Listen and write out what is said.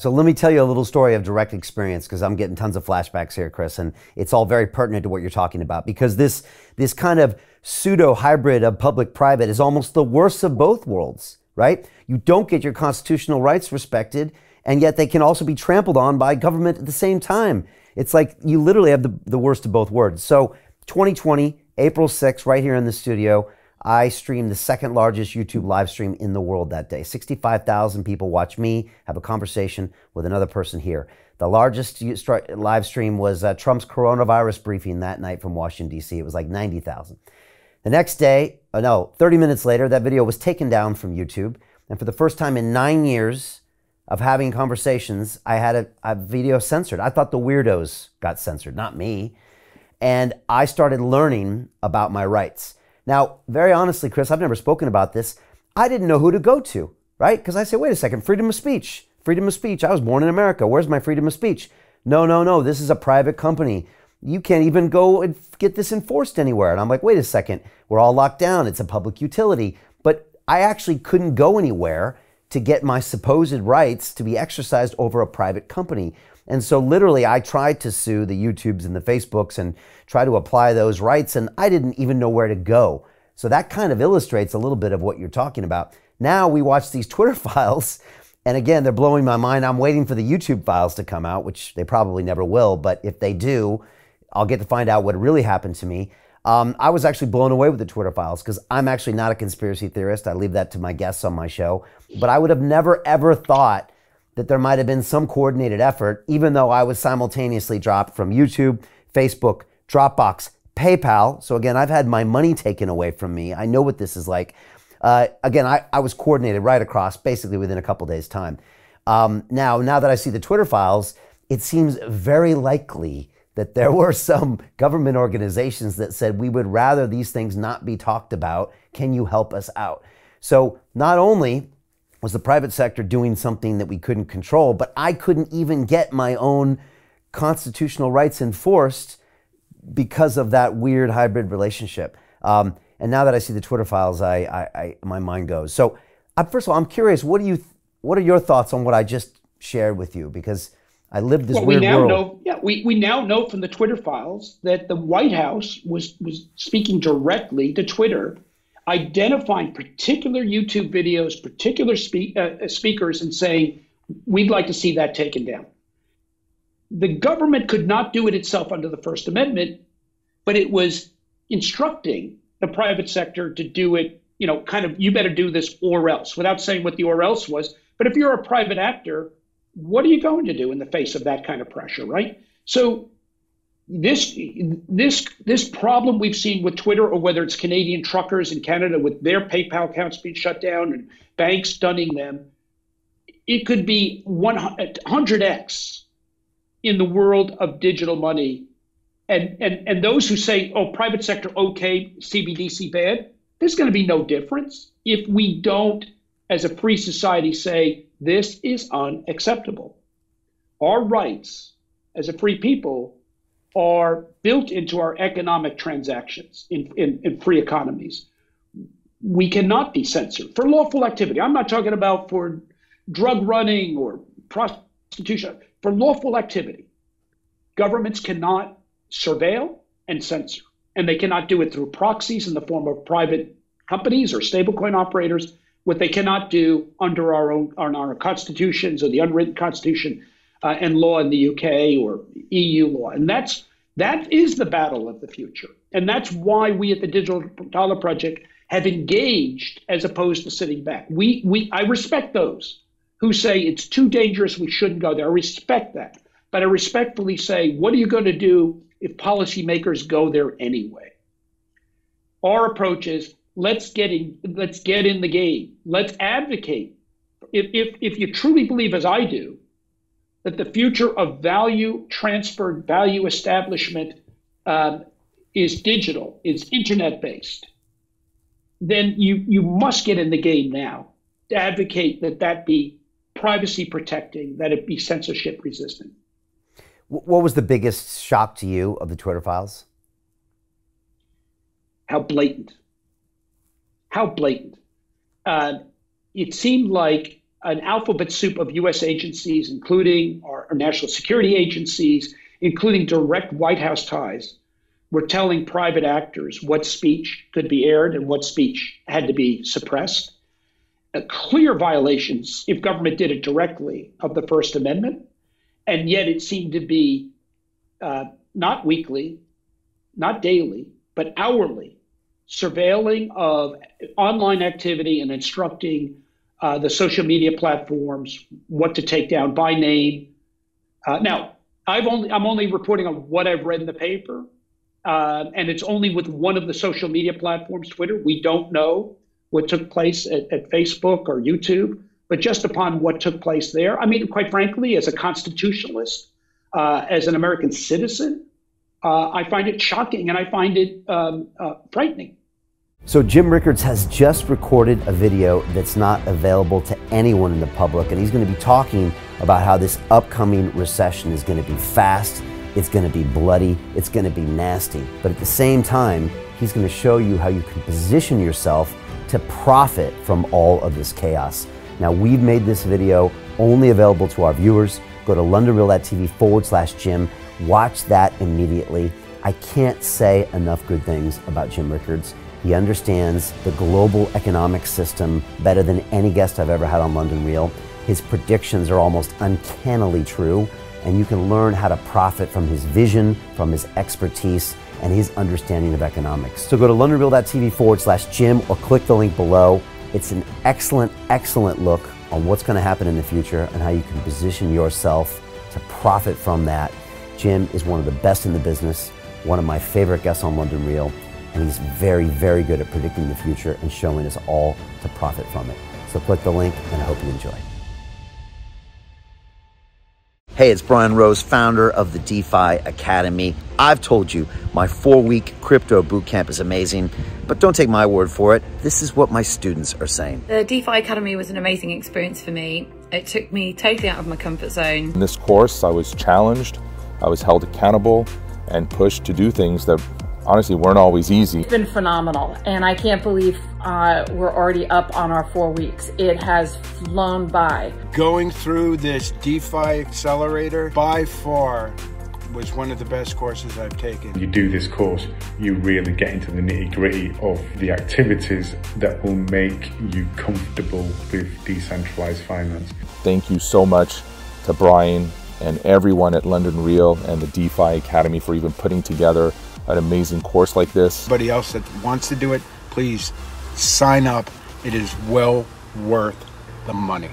So let me tell you a little story of direct experience, because I'm getting tons of flashbacks here, Chris, and it's all very pertinent to what you're talking about, because this kind of pseudo hybrid of public-private is almost the worst of both worlds, right? You don't get your constitutional rights respected, and yet they can also be trampled on by government at the same time. It's like you literally have the worst of both worlds. So 2020, April 6th, right here in the studio, I streamed the second largest YouTube live stream in the world that day. 65,000 people watch me have a conversation with another person here. The largest live stream was Trump's coronavirus briefing that night from Washington, D.C. It was like 90,000. The next day, 30 minutes later, that video was taken down from YouTube. And for the first time in 9 years of having conversations, I had a video censored. I thought the weirdos got censored, not me. And I started learning about my rights. Now, very honestly, Chris, I've never spoken about this. I didn't know who to go to, right? Because I say, wait a second, freedom of speech. Freedom of speech. I was born in America. Where's my freedom of speech? No. This is a private company. You can't even go and get this enforced anywhere. And I'm like, wait a second. We're all locked down. It's a public utility. But I actually couldn't go anywhere to get my supposed rights to be exercised over a private company. And so literally I tried to sue the YouTubes and the Facebooks and try to apply those rights, and I didn't even know where to go. So that kind of illustrates a little bit of what you're talking about. Now we watch these Twitter files, and again, they're blowing my mind. I'm waiting for the YouTube files to come out, which they probably never will, but if they do, I'll get to find out what really happened to me. I was actually blown away with the Twitter files, because I'm actually not a conspiracy theorist. I leave that to my guests on my show. But I would have never, ever thought that there might have been some coordinated effort, even though I was simultaneously dropped from YouTube, Facebook, Dropbox, PayPal. So again, I've had my money taken away from me. I know what this is like. Again, I was coordinated right across, basically within a couple days' time. Now that I see the Twitter files, it seems very likely that there were some government organizations that said, we would rather these things not be talked about. Can you help us out? So not only was the private sector doing something that we couldn't control, but I couldn't even get my own constitutional rights enforced because of that weird hybrid relationship. And now that I see the Twitter files, my mind goes. So first of all, I'm curious, what are your thoughts on what I just shared with you? Because I lived this weird world. We now know from the Twitter files that the White House was speaking directly to Twitter, identifying particular YouTube videos, particular speakers, and saying, we'd like to see that taken down. The government could not do it itself under the First Amendment, but it was instructing the private sector to do it, kind of, you better do this or else, without saying what the or else was. But if you're a private actor, what are you going to do in the face of that kind of pressure, right? So this problem we've seen with Twitter, or whether it's Canadian truckers in Canada with their PayPal accounts being shut down and banks stunning them, it could be 100x in the world of digital money. And those who say, oh, private sector okay, CBDC bad, there's going to be no difference if we don't, as a free society, say this is unacceptable. Our rights as a free people are built into our economic transactions in free economies. We cannot be censored for lawful activity. I'm not talking about for drug running or prostitution. For lawful activity, governments cannot surveil and censor, and they cannot do it through proxies in the form of private companies or stablecoin operators. What they cannot do under our constitutions, or the unwritten constitution and law in the UK or EU law. And that is the battle of the future. And that's why we at the Digital Dollar Project have engaged as opposed to sitting back. I respect those who say it's too dangerous, we shouldn't go there. I respect that. But I respectfully say, what are you going to do if policymakers go there anyway? Our approach is, let's get in the game. Let's advocate. If you truly believe, as I do, that the future of value transfer, value establishment is digital, is internet-based, then you must get in the game now to advocate that be privacy protecting, that it be censorship resistant. What was the biggest shock to you of the Twitter files? How blatant. How blatant. It seemed like an alphabet soup of U.S. agencies, including our national security agencies, including direct White House ties, were telling private actors what speech could be aired and what speech had to be suppressed. Clear violations, if government did it directly, of the First Amendment. And yet it seemed to be not weekly, not daily, but hourly surveilling of online activity and instructing the social media platforms what to take down by name. Now, I'm only reporting on what I've read in the paper, and it's only with one of the social media platforms, Twitter. We don't know what took place at Facebook or YouTube, but just upon what took place there. I mean, quite frankly, as a constitutionalist, as an American citizen, I find it shocking and I find it frightening. So Jim Rickards has just recorded a video that's not available to anyone in the public, and he's going to be talking about how this upcoming recession is going to be fast, it's going to be bloody, it's going to be nasty. But at the same time, he's going to show you how you can position yourself to profit from all of this chaos. Now, we've made this video only available to our viewers. Go to londonreal.tv/Jim. Watch that immediately. I can't say enough good things about Jim Rickards. He understands the global economic system better than any guest I've ever had on London Real. His predictions are almost uncannily true, and you can learn how to profit from his vision, from his expertise, and his understanding of economics. So go to londonreal.tv/Jim or click the link below. It's an excellent, excellent look on what's going to happen in the future and how you can position yourself to profit from that. Jim is one of the best in the business, one of my favorite guests on London Real, and he's very, very good at predicting the future and showing us all to profit from it. So click the link, and I hope you enjoy. Hey, it's Brian Rose, founder of the DeFi Academy. I've told you my 4-week crypto bootcamp is amazing, but don't take my word for it. This is what my students are saying. The DeFi Academy was an amazing experience for me. It took me totally out of my comfort zone. In this course, I was challenged, I was held accountable, and pushed to do things that honestly weren't always easy. It's been phenomenal, and I can't believe we're already up on our 4 weeks. It has flown by. Going through this DeFi accelerator by far was one of the best courses I've taken. You do this course, you really get into the nitty-gritty of the activities that will make you comfortable with decentralized finance. Thank you so much to Brian and everyone at London Real and the DeFi Academy for even putting together an amazing course like this. Anybody else that wants to do it, please sign up. It is well worth the money.